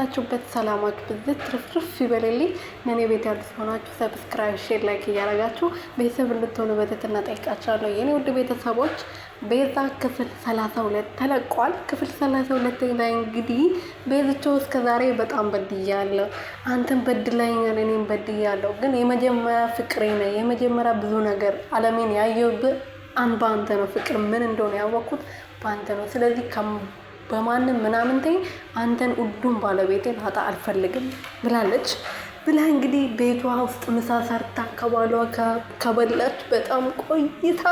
በት ሰላማችሁ ብዝት ትርፍርፍ ይበልልኝ። ለኔ ቤት ያሉት ሆናችሁ ሰብስክራይብ፣ ሼር፣ ላይክ እያደረጋችሁ ቤተሰብ እንድትሆኑ በትህትና ጠይቃችኋለሁ። የኔ ውድ ቤተሰቦች ቤዛ ክፍል 32 ተለቋል። ክፍል 32 ላይ እንግዲህ ቤዝቾ እስከዛሬ በጣም በድያለሁ፣ አንተን በድለኛል፣ እኔም በድያለሁ። ግን የመጀመሪያ ፍቅሬ ነው። የመጀመሪያ ብዙ ነገር አለሜን ያየሁብህ በአንተ ነው። ፍቅር ምን እንደሆነ ያወቅኩት በአንተ ነው። ስለዚህ በማንም ምናምንቴ አንተን ውዱን ባለቤቴን ላጣ አልፈልግም ብላለች። ብላ እንግዲህ ቤቷ ውስጥ ምሳ ሰርታ ከባሏ ከበላች በጣም ቆይታ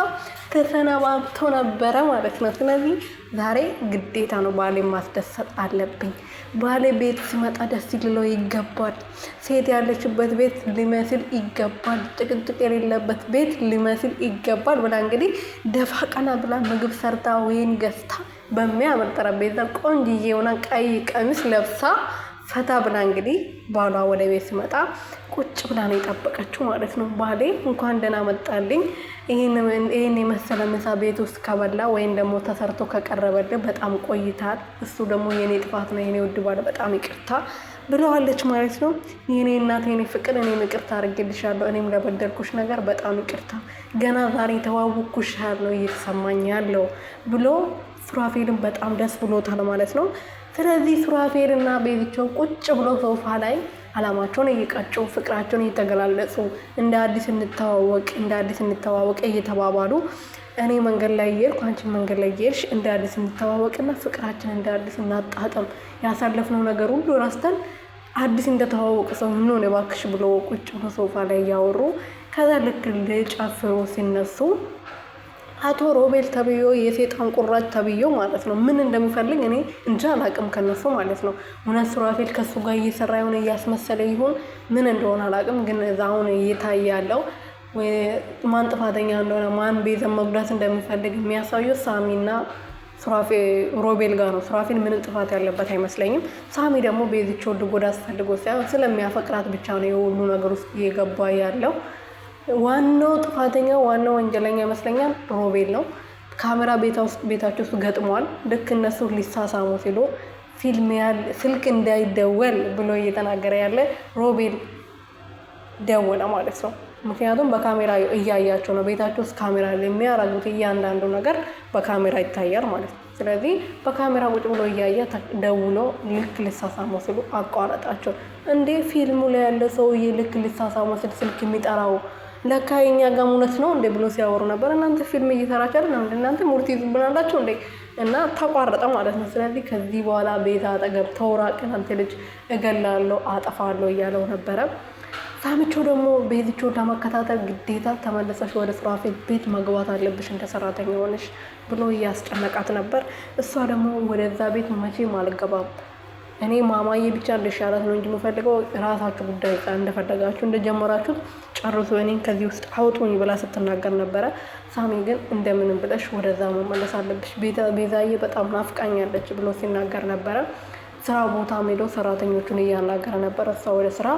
ተሰነባብቶ ነበረ ማለት ነው። ስለዚህ ዛሬ ግዴታ ነው ባሌ ማስደሰት አለብኝ። ባሌ ቤት ሲመጣ ደስ ሊለው ይገባል። ሴት ያለችበት ቤት ሊመስል ይገባል። ጭቅጭቅ የሌለበት ቤት ሊመስል ይገባል ብላ እንግዲህ ደፋ ቀና ብላ ምግብ ሰርታ ወይን ገዝታ በሚያምር ጠረጴዛ ቆንጆዬ የሆነ ቀይ ቀሚስ ለብሳ ፈታ ብላ እንግዲህ ባሏ ወደ ቤት ሲመጣ ቁጭ ብላ ነው የጠበቀችው ማለት ነው። ባሌ እንኳን ደህና መጣልኝ፣ ይሄን የመሰለ ምሳ ቤት ውስጥ ከበላ ወይም ደግሞ ተሰርቶ ከቀረበልህ በጣም ቆይታል። እሱ ደግሞ የኔ ጥፋት ነው፣ የኔ ውድ ባለ በጣም ይቅርታ ብለዋለች ማለት ነው። የኔ እናት፣ የኔ ፍቅር፣ እኔም ይቅርታ አድርጌልሻለሁ። እኔም ለበደልኩሽ ነገር በጣም ይቅርታ፣ ገና ዛሬ ተዋወቅኩሽ ነው እየተሰማኝ ያለው ብሎ ሱራፌልን በጣም ደስ ብሎታል ማለት ነው። ስለዚህ ሱራፌል እና ቤዝቾ ቁጭ ብሎ ሶፋ ላይ አላማቸውን እየቀጩ ፍቅራቸውን እየተገላለጹ እንደ አዲስ እንተዋወቅ እየተባባሉ እኔ መንገድ ላይ እየሄድኩ አንቺ መንገድ ላይ እየሄድሽ እንደ አዲስ እንተዋወቅና ፍቅራችን እንደ አዲስ እናጣጥም፣ ያሳለፍነው ነገር ሁሉ ረስተን አዲስ እንደተዋወቀ ሰው ምን እባክሽ ብሎ ቁጭ ብሎ ሶፋ ላይ እያወሩ ከዛ ልክ ሊጨፍሩ ሲነሱ አቶ ሮቤል ተብዮ የሴጣን ቁራጭ ተብዮ ማለት ነው ምን እንደሚፈልግ እኔ እንጃ አላቅም ከነሱ ማለት ነው። እውነት ሱራፌል ከሱ ጋር እየሰራ ይሆን እያስመሰለ ይሆን ምን እንደሆነ አላቅም። ግን እዛውን እየታየ ያለው ማን ጥፋተኛ እንደሆነ ማን ቤዛን መጉዳት እንደሚፈልግ የሚያሳዩ ሳሚና ሮቤል ጋር ነው። ሱራፌል ምንም ጥፋት ያለበት አይመስለኝም። ሳሚ ደግሞ ቤዝቾ ልጎዳት ፈልጎ ሳይሆን ስለሚያፈቅራት ብቻ ነው የሁሉ ነገር ውስጥ እየገባ ያለው። ዋናው ጥፋተኛ ዋናው ወንጀለኛ ይመስለኛል ሮቤል ነው። ካሜራ ቤታቸው ውስጥ ገጥሟል። ልክ እነሱ ሊሳሳሙ ሲሉ ስልክ እንዳይደወል ብሎ እየተናገረ ያለ ሮቤል ደወለ ማለት ነው። ምክንያቱም በካሜራ እያያቸው ነው። ቤታቸው ውስጥ ካሜራ የሚያረጉት እያንዳንዱ ነገር በካሜራ ይታያል ማለት ነው። ስለዚህ በካሜራ ቁጭ ብሎ እያየ ደውሎ ልክ ሊሳሳሙ ሲሉ አቋረጣቸው። እንዴ ፊልሙ ላይ ያለ ሰውዬ ልክ ሊሳሳሙ ሲል ስልክ የሚጠራው ለካ የኛ ጋር እውነት ነው እንዴ ብሎ ሲያወሩ ነበር። እናንተ ፊልም እየሰራችሁ አይደል እንዴ? እናንተ ሙርት ይዝብናላችሁ እንዴ? እና ተቋረጠ ማለት ነው። ስለዚህ ከዚህ በኋላ ቤዛ አጠገብ ተውራቅ፣ አንተ ልጅ እገላለሁ አጠፋለሁ እያለው ነበረ። ሳምቾ ደግሞ ቤዝቾ ለመከታተል ግዴታ ተመለሰሽ ወደ ሱራፌል ቤት መግባት አለብሽ እንደ ሰራተኛ ሆነሽ ብሎ እያስጨነቃት ነበር። እሷ ደግሞ ወደዛ ቤት መቼም አልገባም፣ እኔ ማማዬ ብቻ እንደሻላት ነው እንጂ የምፈልገው ራሳችሁ ጉዳይ እንደፈለጋችሁ እንደጀመራችሁት ጨርሶ እኔን ከዚህ ውስጥ አውጡኝ ብላ ስትናገር ነበረ። ሳሚ ግን እንደምንም ብለሽ ወደዛ መመለስ አለብሽ፣ ቤዛዬ በጣም ናፍቃኛለች ብሎ ሲናገር ነበረ። ስራ ቦታ ሄዶ ሰራተኞቹን እያናገረ ነበር። እሷ ወደ ስራ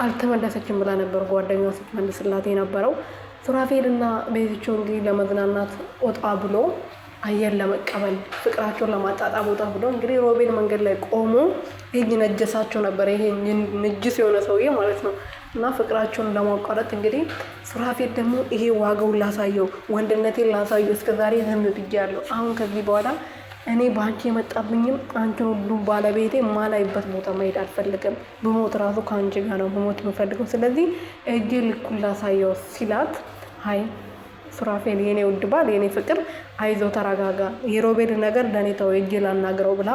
አልተመለሰችም ብላ ነበር ጓደኛዋ ስትመልስላት የነበረው። ሱራፌልና ቤዝቾ እንግዲህ ለመዝናናት ወጣ ብሎ አየር ለመቀበል ፍቅራቸውን ለማጣጣም ወጣ ብሎ እንግዲህ ሮቤል መንገድ ላይ ቆሞ እጅ ነጀሳቸው ነበር። ይሄ ንጅስ የሆነ ሰውዬ ማለት ነው። እና ፍቅራቸውን ለማቋረጥ እንግዲህ ሱራፌል ደግሞ ይሄ ዋጋውን ላሳየው፣ ወንድነቴን ላሳየው፣ እስከዛሬ ዝም ብያለሁ። አሁን ከዚህ በኋላ እኔ በአንቺ የመጣብኝም አንቺን ሁሉ ባለቤቴ ማላይበት ቦታ መሄድ አልፈልግም። ብሞት ራሱ ከአንቺ ጋር ነው ብሞት የምፈልገው። ስለዚህ እጄ ልኩን ላሳየው ሲላት አይ ሱራፌል የኔ ውድ ባል የኔ ፍቅር አይዞ ተረጋጋ፣ የሮቤል ነገር ለኔ ተው እጄ ላናግረው ብላ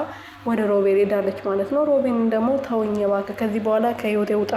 ወደ ሮቤል ሄዳለች ማለት ነው። ሮቤል ደግሞ ተውኝ እባክህ ከዚህ በኋላ ከህይወቴ ውጣ